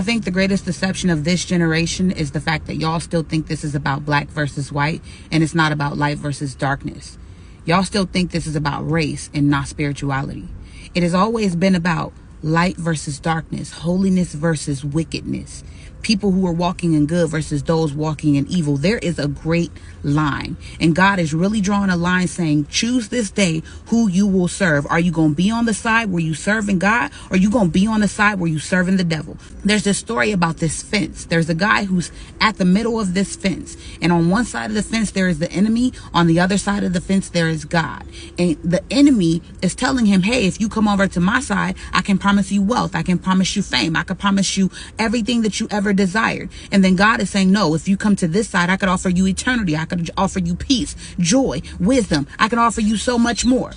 I think the greatest deception of this generation is the fact that y'all still think this is about black versus white, and it's not about light versus darkness. Y'all still think this is about race and not spirituality. It has always been about light versus darkness, holiness versus wickedness, people who are walking in good versus those walking in evil. There is a great line, and God is really drawing a line saying, choose this day who you will serve. Are you going to be on the side where you serving God, or are you going to be on the side where you serving the devil? There's this story about this fence. There's a guy who's at the middle of this fence, and on one side of the fence there is the enemy, on the other side of the fence there is God. And the enemy is telling him, hey, if you come over to my side, I can promise you wealth, I can promise you fame, I can promise you everything that you ever desired. And then God is saying, no, if you come to this side, I could offer you eternity, I could offer you peace, joy, wisdom, I can offer you so much more.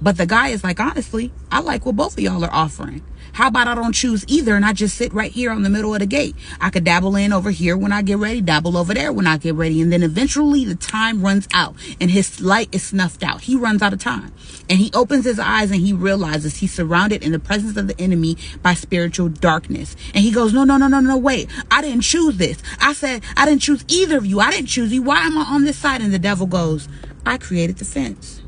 But the guy is like, honestly, I like what both of y'all are offering. How about I don't choose either and I just sit right here on the middle of the gate? I could dabble in over here when I get ready, dabble over there when I get ready. And then eventually the time runs out and his light is snuffed out. He runs out of time, and he opens his eyes and he realizes he's surrounded in the presence of the enemy by spiritual darkness. And he goes, no, wait, I didn't choose this. I said, I didn't choose either of you. I didn't choose you. Why am I on this side? And the devil goes, I created the fence.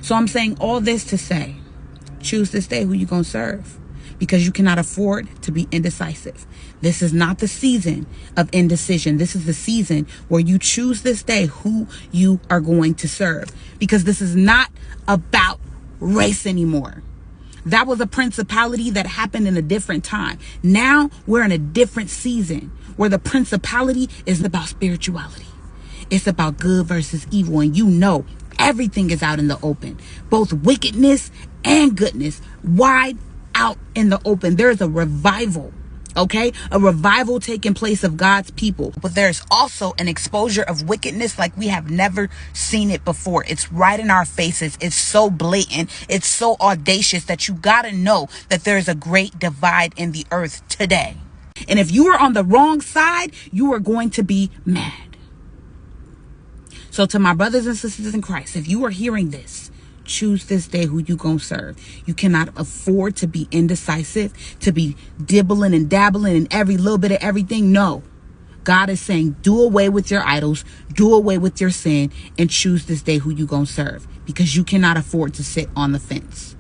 So I'm saying all this to say, choose this day who you're going to serve, because you cannot afford to be indecisive. This is not the season of indecision. This is the season where you choose this day who you are going to serve, because this is not about race anymore. That was a principality that happened in a different time. Now we're in a different season where the principality is about spirituality. It's about good versus evil. And you know, everything is out in the open, both wickedness and goodness, wide out in the open. There's a revival, okay? A revival taking place of God's people. But there's also an exposure of wickedness like we have never seen it before. It's right in our faces. It's so blatant. It's so audacious that you gotta know that there's a great divide in the earth today. And if you are on the wrong side, you are going to be mad. So to my brothers and sisters in Christ, if you are hearing this, choose this day who you gonna serve. You cannot afford to be indecisive, to be dibbling and dabbling in every little bit of everything. No. God is saying, do away with your idols, do away with your sin, and choose this day who you gonna serve, because you cannot afford to sit on the fence.